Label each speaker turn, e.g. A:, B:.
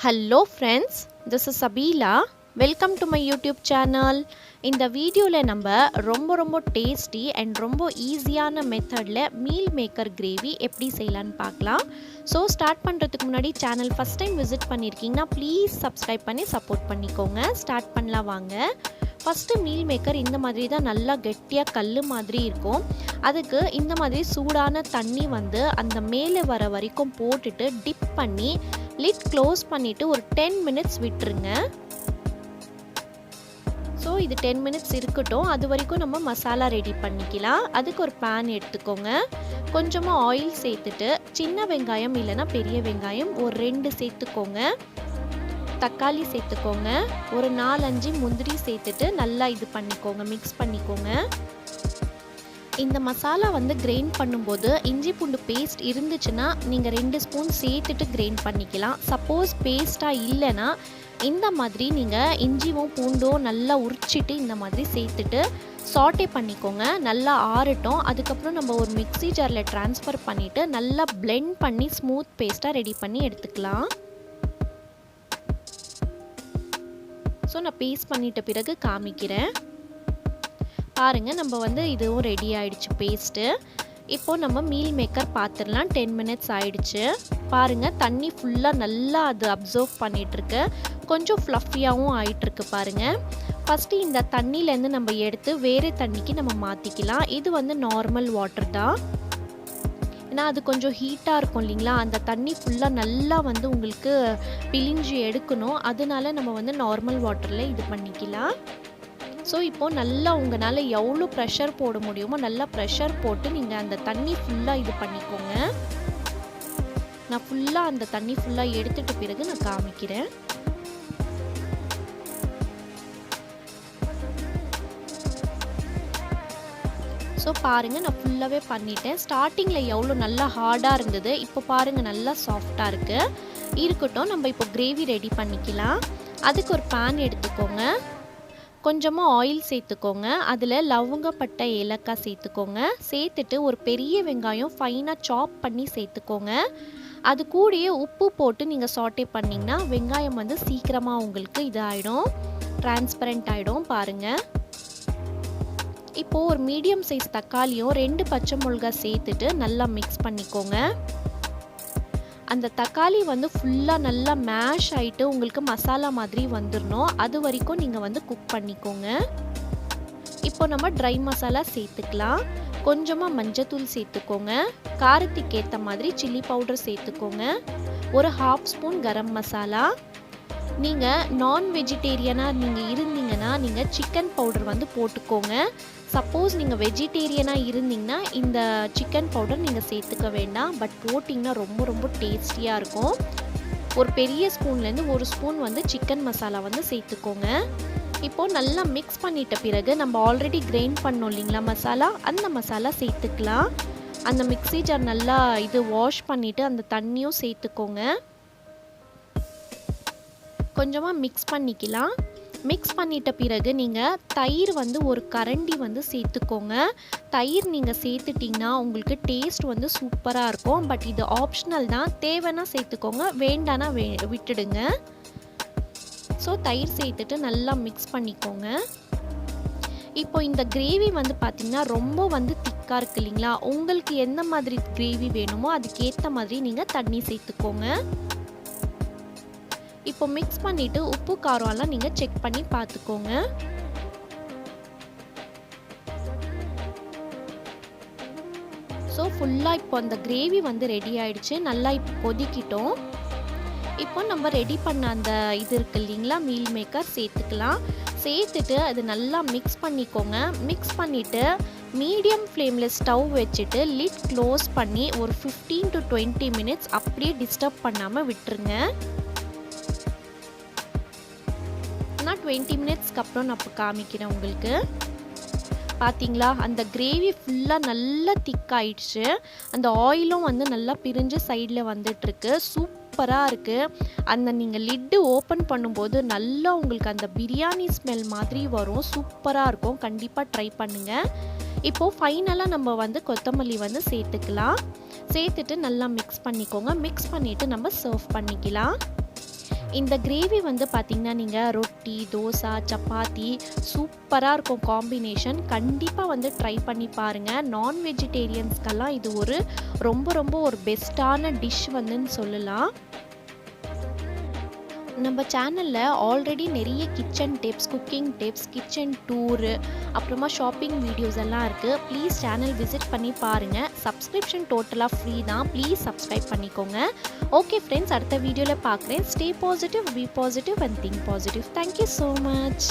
A: Hello friends, this is Sabila. Welcome to my YouTube channel. இந்த வீடியோல நம்ம ரொம்ப டேஸ்டி அண்ட் ரொம்ப ஈஸியான மெத்தட்ல மீல் மேக்கர் கிரேவி எப்படி செய்யலாம்னு பார்க்கலாம். ஸோ ஸ்டார்ட் பண்ணுறதுக்கு முன்னாடி சேனல் ஃபஸ்ட் டைம் விசிட் பண்ணியிருக்கீங்கன்னா ப்ளீஸ் சப்ஸ்கிரைப் பண்ணி சப்போர்ட் பண்ணிக்கோங்க. ஸ்டார்ட் பண்ணலாம் வாங்க. ஃபஸ்ட்டு மீல் மேக்கர் இந்த மாதிரி தான் நல்லா கெட்டியாக கல் மாதிரி இருக்கும். அதுக்கு இந்த மாதிரி சூடான தண்ணி வந்து அந்த மேலே வர வரைக்கும் போட்டுட்டு டிப் பண்ணி லிட் க்ளோஸ் பண்ணிவிட்டு ஒரு 10 மினிட்ஸ் விட்டுருங்க. ஸோ இது 10 மினிட்ஸ் இருக்கட்டும். அது வரைக்கும் நம்ம மசாலா ரெடி பண்ணிக்கலாம். அதுக்கு ஒரு பேன் எடுத்துக்கோங்க. கொஞ்சமாக ஆயில் சேர்த்துட்டு சின்ன வெங்காயம் இல்லைன்னா பெரிய வெங்காயம் ஒரு 2 சேர்த்துக்கோங்க. தக்காளி சேர்த்துக்கோங்க. ஒரு 4-5 முந்திரி சேர்த்துட்டு நல்லா இது பண்ணிக்கோங்க, மிக்ஸ் பண்ணிக்கோங்க. இந்த மசாலா வந்து கிரைண்ட் பண்ணும்போது இஞ்சி பூண்டு பேஸ்ட் இருந்துச்சுன்னா நீங்கள் 2 ஸ்பூன் சேர்த்துட்டு கிரைண்ட் பண்ணிக்கலாம். சப்போஸ் பேஸ்ட்டாக இல்லைன்னா இந்த மாதிரி நீங்கள் இஞ்சியும் பூண்டும் நல்லா உரிச்சிட்டு இந்த மாதிரி சேர்த்துட்டு சாட்டே பண்ணிக்கோங்க. நல்லா ஆறட்டும். அதுக்கப்புறம் நம்ம ஒரு மிக்ஸி ஜாரில் ட்ரான்ஸ்ஃபர் பண்ணிவிட்டு நல்லா பிளெண்ட் பண்ணி ஸ்மூத் பேஸ்ட்டாக ரெடி பண்ணி எடுத்துக்கலாம். ஸோ நான் பேஸ்ட் பண்ணிட்ட பிறகு காமிக்கிறேன். பாருங்கள், நம்ம வந்து இதுவும் ரெடி ஆகிடுச்சு பேஸ்ட்டு. இப்போது நம்ம மீல் மேக்கர் பார்த்துடலாம். 10 மினிட்ஸ் ஆயிடுச்சு. பாருங்கள், தண்ணி ஃபுல்லாக நல்லா அது அப்சர்வ் பண்ணிகிட்ருக்கு. கொஞ்சம் ஃப்ளஃபியாகவும் ஆகிட்டுருக்கு பாருங்கள். ஃபஸ்ட்டு இந்த தண்ணியிலேருந்து நம்ம எடுத்து வேறு தண்ணிக்கு நம்ம மாற்றிக்கலாம். இது வந்து நார்மல் வாட்டர் தான். ஏன்னா அது கொஞ்சம் ஹீட்டாக இருக்கும் இல்லைங்களா, அந்த தண்ணி ஃபுல்லாக நல்லா வந்து உங்களுக்கு பிழிஞ்சு எடுக்கணும். அதனால நம்ம வந்து நார்மல் வாட்டரில் இது பண்ணிக்கலாம். ஸோ இப்போது நல்லா உங்களால் எவ்வளோ ப்ரெஷர் போட முடியுமோ நல்லா ப்ரெஷர் போட்டு நீங்கள் அந்த தண்ணி ஃபுல்லாக இது பண்ணிக்கோங்க. நான் ஃபுல்லாக அந்த தண்ணி ஃபுல்லாக எடுத்துட்ட பிறகு நான் காமிக்கிறேன். ஸோ பாருங்கள், நான் ஃபுல்லாகவே பண்ணிட்டேன். ஸ்டார்டிங்கில் எவ்வளோ நல்லா ஹார்டாக இருந்தது, இப்போ பாருங்கள் நல்லா சாஃப்டாக இருக்குது. இருக்கட்டும், நம்ம இப்போ கிரேவி ரெடி பண்ணிக்கலாம். அதுக்கு ஒரு பேன் எடுத்துக்கோங்க. கொஞ்சமாக ஆயில் சேர்த்துக்கோங்க. அதில் லவங்கப்பட்டை ஏலக்காய் சேர்த்துக்கோங்க. சேர்த்துட்டு ஒரு பெரிய வெங்காயம் ஃபைனாக சாப் பண்ணி சேர்த்துக்கோங்க. அது கூடயே உப்பு போட்டு நீங்கள் சாட்டே பண்ணிங்கன்னா வெங்காயம் வந்து சீக்கிரமாக உங்களுக்கு இது ஆகிடும், டிரான்ஸ்பரண்ட் ஆகிடும். பாருங்கள், இப்போது ஒரு மீடியம் சைஸ் தக்காளியும் 2 பச்சை மிளகாய் சேர்த்துட்டு நல்லா மிக்ஸ் பண்ணிக்கோங்க. அந்த தக்காளி வந்து ஃபுல்லாக நல்லா மேஷ் ஆகிட்டு உங்களுக்கு மசாலா மாதிரி வந்துடணும். அது வரைக்கும் நீங்கள் வந்து குக் பண்ணிக்கோங்க. இப்போ நம்ம ட்ரை மசாலா சேர்த்துக்கலாம். கொஞ்சமாக மஞ்சத்தூள் சேர்த்துக்கோங்க. காரத்துக்கு ஏற்ற மாதிரி சில்லி பவுடர் சேர்த்துக்கோங்க. ஒரு 1/2 ஸ்பூன் கரம் மசாலா. நீங்கள் நான் வெஜிடேரியனாக நீங்கள் இருந்தீங்கன்னா நீங்கள் சிக்கன் பவுடர் வந்து போட்டுக்கோங்க. சப்போஸ் நீங்கள் வெஜிடேரியனாக இருந்தீங்கன்னா இந்த சிக்கன் பவுடர் நீங்கள் சேர்த்துக்க வேண்டாம். பட் போட்டிங்கன்னா ரொம்ப டேஸ்டியாக இருக்கும். ஒரு பெரிய ஸ்பூன்லேருந்து 1 ஸ்பூன் வந்து சிக்கன் மசாலா வந்து சேர்த்துக்கோங்க. இப்போது நல்லா மிக்ஸ் பண்ணிட்ட பிறகு நம்ம ஆல்ரெடி கிரைண்ட் பண்ணோம் இல்லைங்களா மசாலா, அந்த மசாலா சேர்த்துக்கலாம். அந்த மிக்ஸி ஜார் நல்லா இது வாஷ் பண்ணிவிட்டு அந்த தண்ணியும் சேர்த்துக்கோங்க. கொஞ்சமாக மிக்ஸ் பண்ணிக்கலாம். மிக்ஸ் பண்ணிட்ட பிறகு நீங்கள் தயிர் வந்து ஒரு கரண்டி வந்து சேர்த்துக்கோங்க. தயிர் நீங்கள் சேர்த்துட்டிங்கன்னா உங்களுக்கு டேஸ்ட் வந்து சூப்பராக இருக்கும். பட் இது ஆப்ஷனல் தான், தேவைன்னா சேர்த்துக்கோங்க, வேண்டானா விட்டுடுங்க. ஸோ தயிர் சேர்த்துட்டு நல்லா மிக்ஸ் பண்ணிக்கோங்க. இப்போ இந்த கிரேவி வந்து பார்த்திங்கன்னா ரொம்ப வந்து திக்காக இருக்குது இல்லைங்களா, உங்களுக்கு எந்த மாதிரி கிரேவி வேணுமோ அதுக்கேற்ற மாதிரி நீங்கள் தண்ணி சேர்த்துக்கோங்க. இப்போ மிக்ஸ் பண்ணிவிட்டு உப்பு காரம்லாம் நீங்கள் செக் பண்ணி பார்த்துக்கோங்க. ஸோ ஃபுல்லாக இப்போ அந்த கிரேவி வந்து ரெடி ஆகிடுச்சு. நல்லா இப்போ கொதிக்கிட்டோம். இப்போ நம்ம ரெடி பண்ண அந்த இது இருக்குது இல்லைங்களா மீல் மேக்கர் சேர்த்துக்கலாம். சேர்த்துட்டு அது நல்லா மிக்ஸ் பண்ணிக்கோங்க. மிக்ஸ் பண்ணிவிட்டு மீடியம் ஃப்ளேமில் ஸ்டவ் வச்சுட்டு லிட் க்ளோஸ் பண்ணி ஒரு 15 to 20 மினிட்ஸ் அப்படியே டிஸ்டர்ப் பண்ணாமல் விட்டுருங்க. நான் 20 மினிட்ஸ்க்கு அப்புறம் நான் இப்போ காமிக்கிறேன் உங்களுக்கு. பார்த்தீங்களா, அந்த கிரேவி ஃபுல்லாக நல்லா திக்காயிடுச்சு. அந்த ஆயிலும் வந்து நல்லா பிரிஞ்சு சைடில் வந்துட்டுருக்கு. சூப்பராக இருக்குது. அந்த நீங்கள் லிட்டு ஓப்பன் பண்ணும்போது நல்லா உங்களுக்கு அந்த பிரியாணி ஸ்மெல் மாதிரி வரும். சூப்பராக இருக்கும். கண்டிப்பாக ட்ரை பண்ணுங்கள். இப்போது ஃபைனலாக நம்ம வந்து கொத்தமல்லி வந்து சேர்த்துக்கலாம். சேர்த்துட்டு நல்லா மிக்ஸ் பண்ணிக்கோங்க. மிக்ஸ் பண்ணிவிட்டு நம்ம சர்வ் பண்ணிக்கலாம். இந்த கிரேவி வந்து பார்த்திங்கன்னா நீங்கள் ரொட்டி, தோசை, சப்பாத்தி சூப்பராக இருக்கும் காம்பினேஷன். கண்டிப்பாக வந்து ட்ரை பண்ணி பாருங்கள். நான் வெஜிடேரியன்ஸ்க்கெல்லாம் இது ஒரு ரொம்ப ஒரு பெஸ்ட்டான டிஷ் வந்துன்னு சொல்லலாம். நம்ம சேனலில் ஆல்ரெடி நிறைய kitchen tips, cooking tips, kitchen tour, அப்புறமா ஷாப்பிங் வீடியோஸ் எல்லாம் இருக்குது. ப்ளீஸ் சேனல் விசிட் பண்ணி பாருங்கள். சப்ஸ்கிரிப்ஷன் டோட்டலாக ஃப்ரீ தான். ப்ளீஸ் சப்ஸ்கிரைப் பண்ணிக்கோங்க. ஓகே ஃப்ரெண்ட்ஸ், அடுத்த வீடியோவில் பார்க்குறேன். Stay positive, be positive and think positive. Thank you so much.